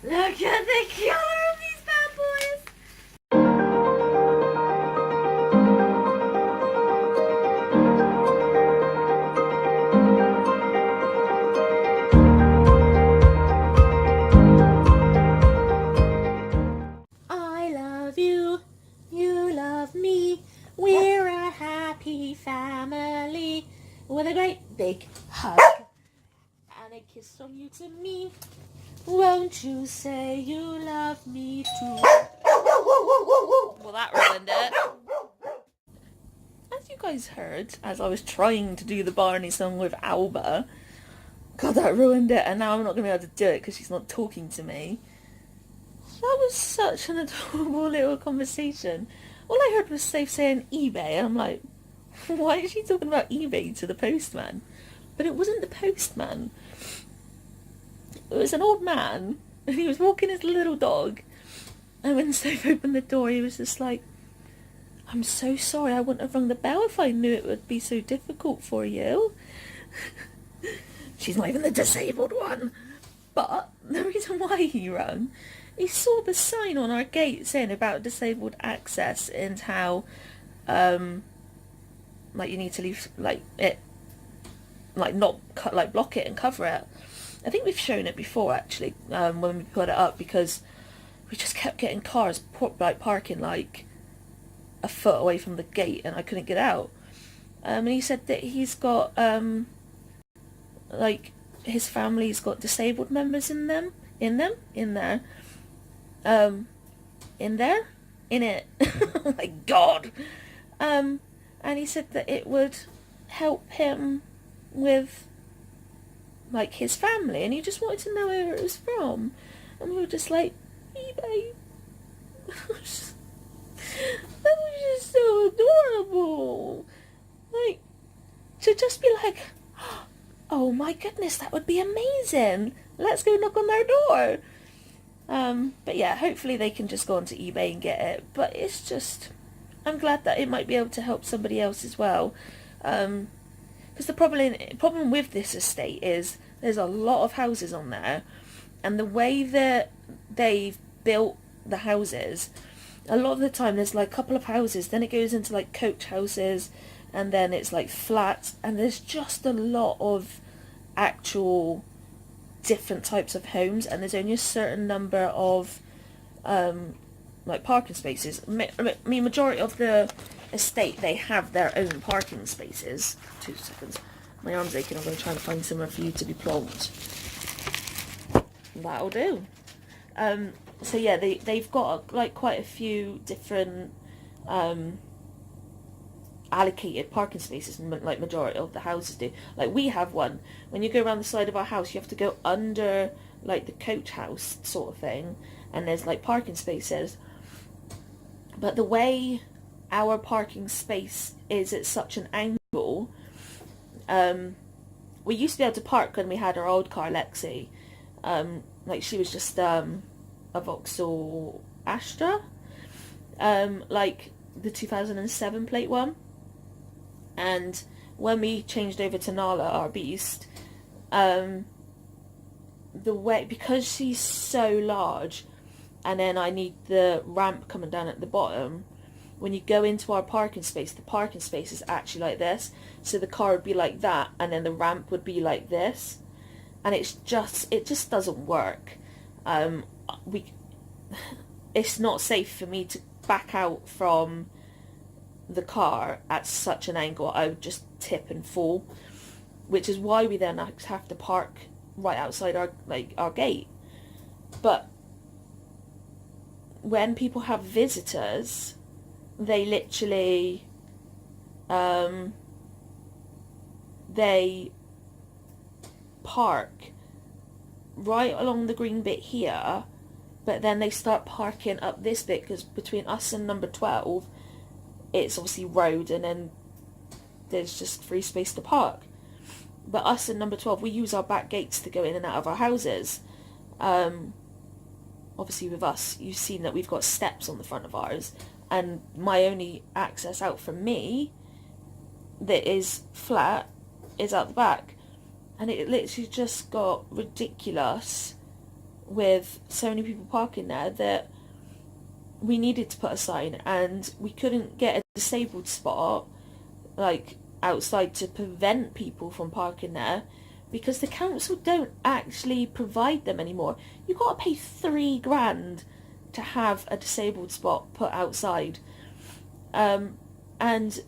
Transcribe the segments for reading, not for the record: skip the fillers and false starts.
Look at the color of these bad boys. I love you, you love me. We're a happy family with a great big hug and a kiss from you to me. Won't you say you love me too? Well, that ruined it. As you guys heard, as I was trying to do the Barney song with Alba, God, that ruined it, and now I'm not going to be able to do it because she's not talking to me. That was such an adorable little conversation. All I heard was Safe saying eBay, and I'm like, why is she talking about eBay to the postman? But it wasn't the postman. It was an old man, and he was walking his little dog, and when Safe opened the door, he was just like, I'm so sorry, I wouldn't have rung the bell if I knew it would be so difficult for you. She's not even the disabled one. But the reason why he rung, he saw the sign on our gate saying about disabled access and how, like you need to leave, like it, like not cut, like block it and cover it. I think we've shown it before actually, when we put it up, because we just kept getting cars parking like a foot away from the gate, and I couldn't get out. And he said that he's got like his family's got disabled members in there, in it. Oh my God. And he said that it would help him with like his family, and he just wanted to know where it was from, and we were just like, eBay. That was just so adorable. Like, to just be like, oh my goodness, that would be amazing. Let's go knock on their door. But yeah, hopefully they can just go onto eBay and get it. But it's just, I'm glad that it might be able to help somebody else as well. Because the problem with this estate is there's a lot of houses on there, and the way that they've built the houses, a lot of the time there's like a couple of houses, then it goes into like coach houses, and then it's like flats, and there's just a lot of actual different types of homes, and there's only a certain number of like parking spaces. I mean, majority of the estate, they have their own parking spaces. 2 seconds, my arm's aching. I'm going to try and find somewhere for you to be plonked. That'll do. So yeah, they've got like quite a few different allocated parking spaces, like majority of the houses do. Like we have one. When you go around the side of our house, you have to go under like the coach house sort of thing, and there's like parking spaces. But the way our parking space is at such an angle, we used to be able to park when we had our old car Lexi. Like she was just a Vauxhall Astra, like the 2007 plate one. And when we changed over to Nala, our beast, the way, because she's so large, and then I need the ramp coming down at the bottom, when you go into our parking space, the parking space is actually like this. So the car would be like that, and then the ramp would be like this. And it just doesn't work. It's not safe for me to back out from the car at such an angle. I would just tip and fall, which is why we then have to park right outside our gate. But when people have visitors, they literally they park right along the green bit here, but then they start parking up this bit, because between us and number 12 it's obviously road, and then there's just free space to park. But us and number 12, we use our back gates to go in and out of our houses. Obviously with us, you've seen that we've got steps on the front of ours, and my only access out from me that is flat is out the back. And it literally just got ridiculous with so many people parking there that we needed to put a sign, and we couldn't get a disabled spot like outside to prevent people from parking there because the council don't actually provide them anymore. You got to pay $3,000 to have a disabled spot put outside. And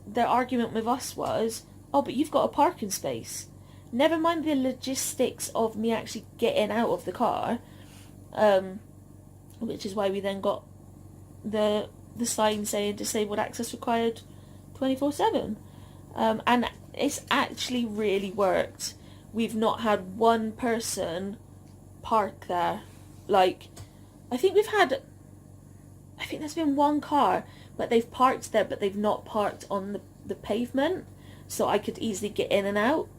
their argument with us was, oh, but you've got a parking space. Never mind the logistics of me actually getting out of the car, which is why we then got the sign saying disabled access required 24/7. And it's actually really worked. We've not had one person park there. Like, I think there's been one car, but they've parked there, but they've not parked on the pavement, so I could easily get in and out.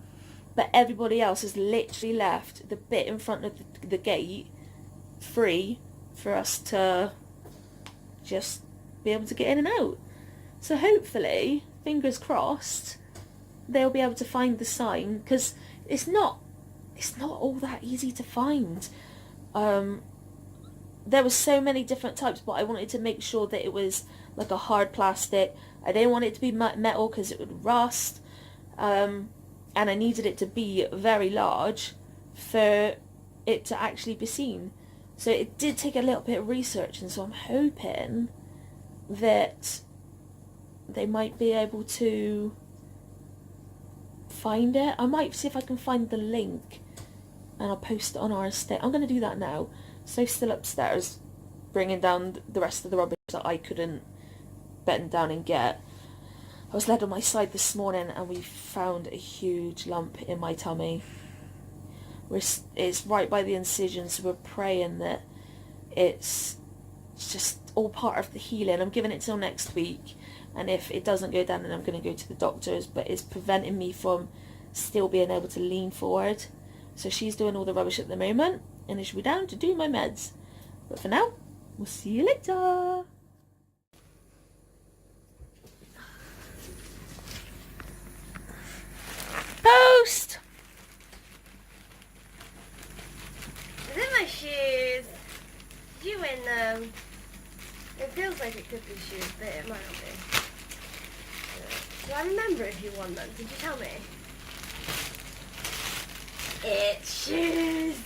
But everybody else has literally left the bit in front of the gate free for us to just be able to get in and out. So hopefully, fingers crossed, they'll be able to find the sign, because it's not all that easy to find. There were so many different types, but I wanted to make sure that it was like a hard plastic. I didn't want it to be metal because it would rust, and I needed it to be very large for it to actually be seen. So it did take a little bit of research, and so I'm hoping that they might be able to find it. I might see if I can find the link and I'll post it on our estate. I'm going to do that now. So still upstairs bringing down the rest of the rubbish that I couldn't bend down and get. I was led on my side this morning and we found a huge lump in my tummy. It's right by the incision, so we're praying that it's just all part of the healing. I'm giving it till next week, and if it doesn't go down, then I'm going to go to the doctors, but it's preventing me from still being able to lean forward. So she's doing all the rubbish at the moment, and I should be down to do my meds. But for now, we'll see you later. Post! Is it my shoes? Did you win them? It feels like it could be shoes, but it might not be. Do I remember if you won them? Did you tell me? It's shoes!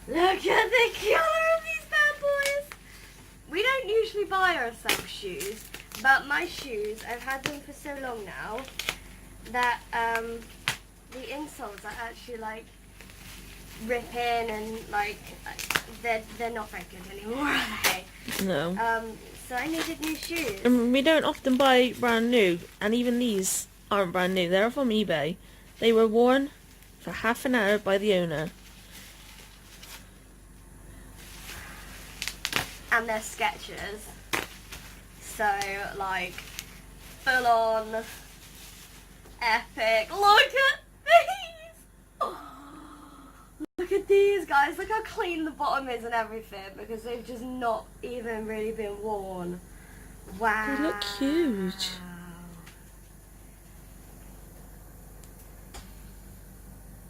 Look at the colour of these bad boys! We don't usually buy ourselves shoes, but my shoes, I've had them for so long now, that the insoles are actually like ripping and like they're not very good anymore, are they? No. So I needed new shoes. And we don't often buy brand new, and even these aren't brand new. They're from eBay. They were worn for half an hour by the owner. And they're Skechers. So, like, full on epic. Look at these! Oh, look at these, guys. Look how clean the bottom is and everything, because they've just not even really been worn. Wow. They look huge.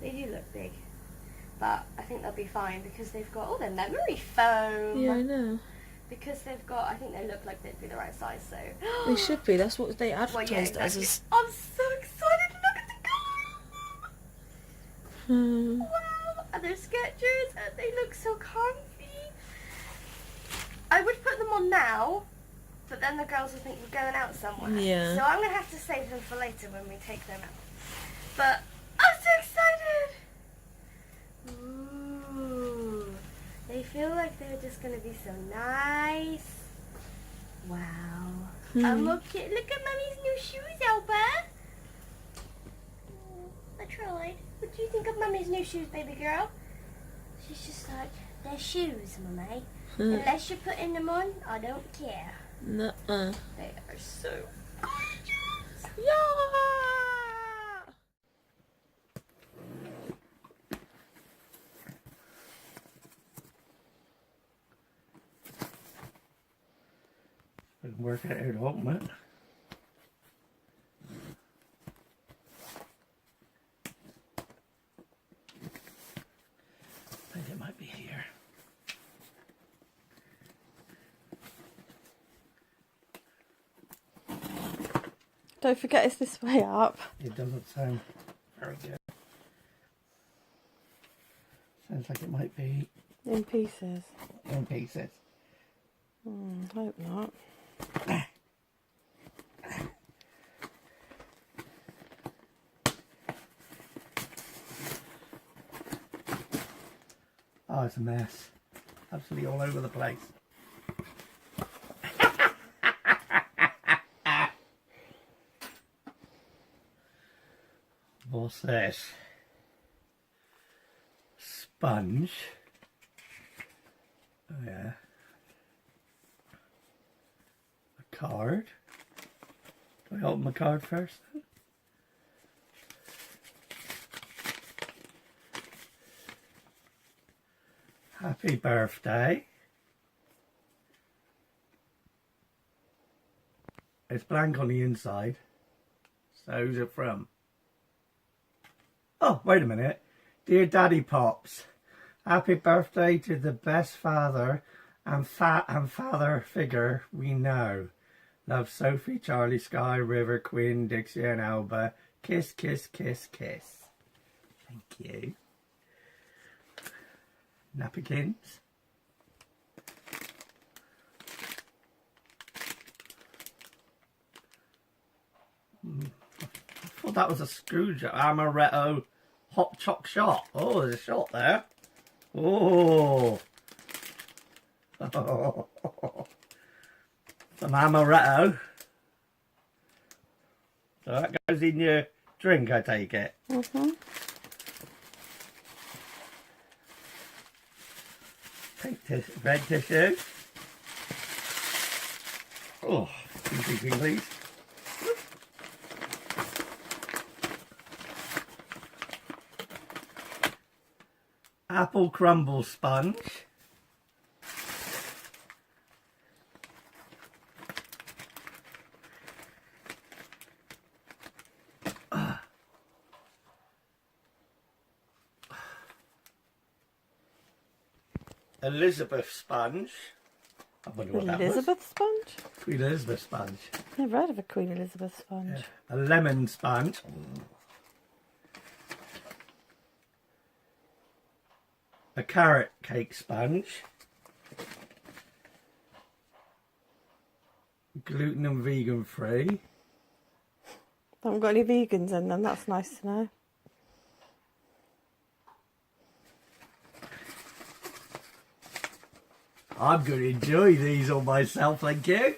They do look big. But I think they'll be fine because they've got all their memory foam. Yeah, I know. Because they've got, I think they look like they'd be the right size, so. They should be. That's what they advertised well, yeah, exactly. as. I'm so excited to look at the colour. Wow, and they're Skechers and they look so comfy. I would put them on now, but then the girls will think we're going out somewhere. Yeah. So I'm going to have to save them for later when we take them out. But I'm so excited. Ooh, they feel like they're just going to be so nice. Wow. Look at Mummy's new shoes, Albert. I tried. What do you think of Mummy's new shoes, baby girl? She's just like, they're shoes, Mummy. Unless you're putting them on, I don't care. Nuh-uh. They are so gorgeous. Yeah! I can work out how to open it. might be here. Don't forget it's this way up. It doesn't sound very good. Sounds like it might be In pieces. in pieces. Hope not. Oh, it's a mess. Absolutely all over the place. What's this? Sponge. Oh yeah. A card. Do I open my card first then? Happy birthday. It's blank on the inside. So who's it from? Oh, wait a minute. Dear Daddy Pops, happy birthday to the best father and father figure we know. Love, Sophie, Charlie, Sky, River, Quinn, Dixie and Alba. Kiss, kiss, kiss, kiss. Thank you. Napkins. I thought that was a screwdriver. Amaretto hot choc shot. Oh, there's a shot there. Oh. Oh. Some amaretto. So that goes in your drink, I take it. Mm-hmm. Red tissue. Oh, please. Apple crumble sponge. Elizabeth sponge. I wonder what that was. Elizabeth sponge? Queen Elizabeth sponge. Never heard of a Queen Elizabeth sponge. Yeah. A lemon sponge. A carrot cake sponge. Gluten and vegan free. Haven't got any vegans in them, that's nice to know. I'm going to enjoy these on myself, thank you.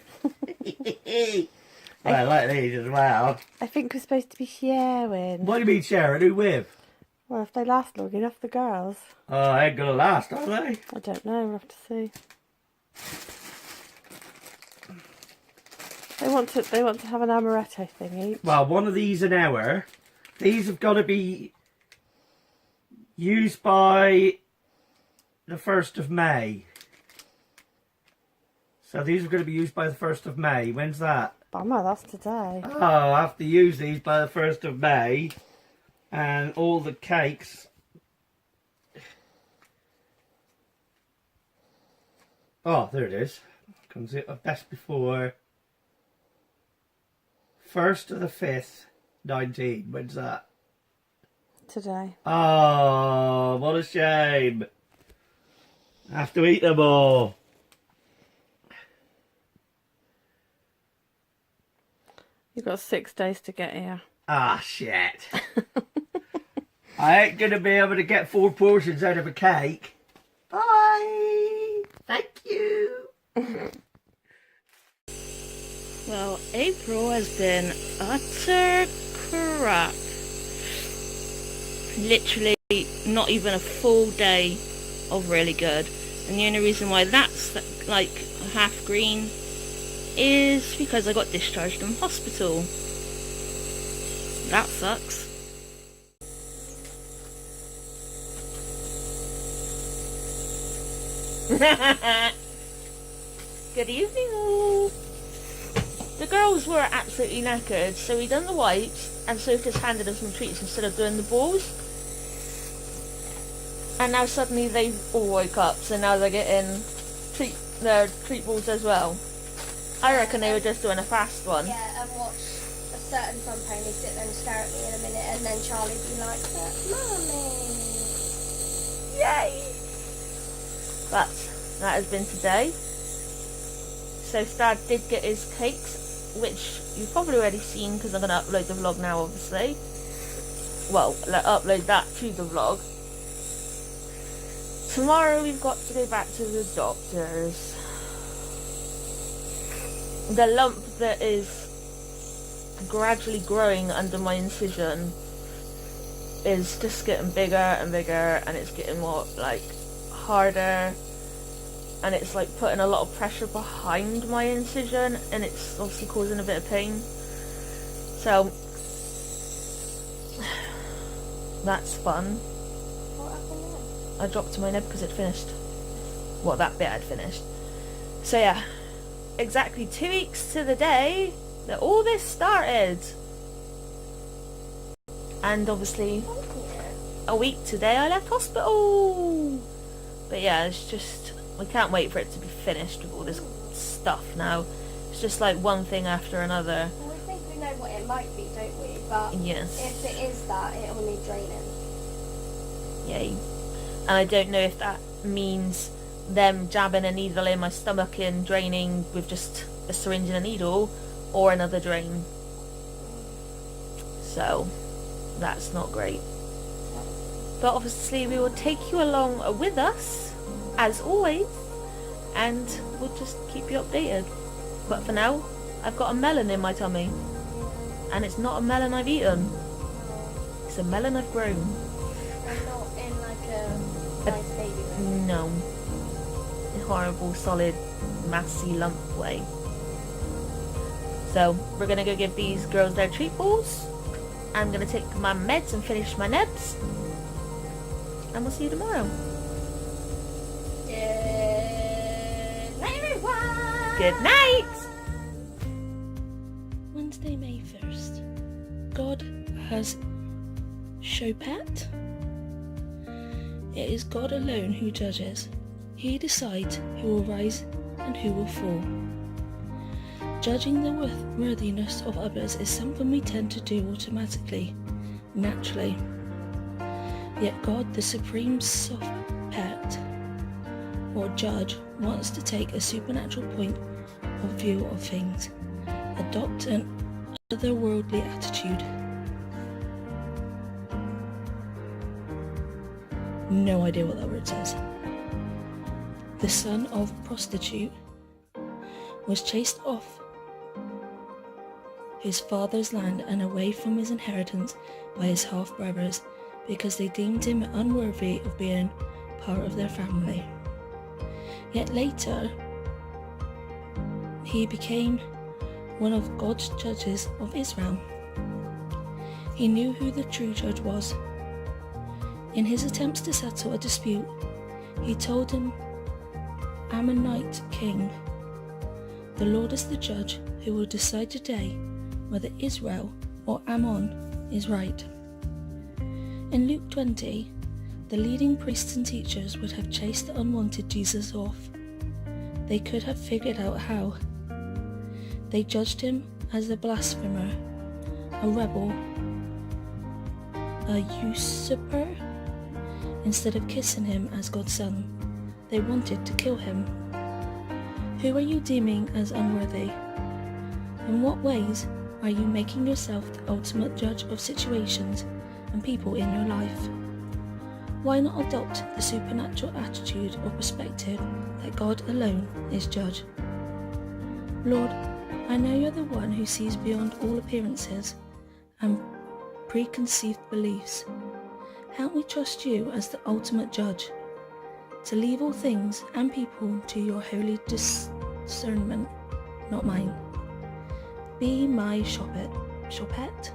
I like these as well. I think we're supposed to be sharing. What do you mean sharing? Who with? Well, if they last long enough, the girls. Oh, they ain't going to last, are they? I don't know, we'll have to see. They want to have an amaretto thing each. Well, one of these an hour. These have got to be used by the 1st of May. So these are going to be used by the 1st of May. When's that? Bummer, that's today. Oh, I have to use these by the 1st of May. And all the cakes. Oh, there it is. Comes it best before 1st of the 5th, 19. When's that? Today. Oh, what a shame. I have to eat them all. You've got 6 days to get here. Ah, shit. I ain't going to be able to get 4 portions out of a cake. Bye. Thank you. Well, April has been utter crap. Literally not even a full day of really good. And the only reason why that's like half green is because I got discharged from hospital. That sucks. Good evening all. The girls were absolutely knackered, so we done the wipes and Sophie just handed us some treats instead of doing the balls. And now suddenly they've all woke up, so now they're getting their treat balls as well. I reckon they were just doing a fast one. Yeah, and watch a certain fun pony sit there and stare at me in a minute, and then Charlie be like, "Mummy." Yay! But that has been today. So Dad did get his cakes, which you've probably already seen because I'm going to upload the vlog now, obviously. Well, upload that to the vlog. Tomorrow we've got to go back to the doctors. The lump that is gradually growing under my incision is just getting bigger and bigger, and it's getting more like harder, and it's like putting a lot of pressure behind my incision, and it's obviously causing a bit of pain. So that's fun. What happened then? I dropped my nib because it finished. Well, that bit had finished. So yeah, exactly 2 weeks to the day that all this started. And obviously a week today I left hospital. But yeah, it's just, we can't wait for it to be finished with all this stuff now. It's just like one thing after another. Well, we think we know what it might be, don't we? But yes, if it is that, it'll need draining. Yay. And I don't know if that means them jabbing a needle in my stomach and draining with just a syringe and a needle, or another drain. So that's not great. But obviously we will take you along with us, as always, and we'll just keep you updated. But for now, I've got a melon in my tummy, and it's not a melon I've eaten. It's a melon I've grown. And not in like a nice baby way. No. A horrible, solid, massy lump way. So, we're going to go give these girls their treat balls. I'm going to take my meds and finish my nebs. And we'll see you tomorrow. Good night, everyone! Good night! Wednesday, May 1st. God has Chopat. It is God alone who judges. He decides who will rise and who will fall. Judging the worthiness of others is something we tend to do automatically, naturally. Yet God, the supreme Sophpat, or judge, wants to take a supernatural point of view of things, adopt an otherworldly attitude. No idea what that word says. The son of prostitute was chased off his father's land and away from his inheritance by his half-brothers because they deemed him unworthy of being part of their family. Yet later, he became one of God's judges of Israel. He knew who the true judge was. In his attempts to settle a dispute, he told him, Ammonite king, the Lord is the judge who will decide today whether Israel or Ammon is right. In Luke 20, the leading priests and teachers would have chased the unwanted Jesus off. They could have figured out how. They judged him as a blasphemer, a rebel, a usurper. Instead of kissing him as God's son, they wanted to kill him. Who are you deeming as unworthy? In what ways are you making yourself the ultimate judge of situations and people in your life? Why not adopt the supernatural attitude or perspective that God alone is judge? Lord, I know you're the one who sees beyond all appearances and preconceived beliefs. Help me trust you as the ultimate judge, to leave all things and people to your holy discernment, not mine. Be my Chopat.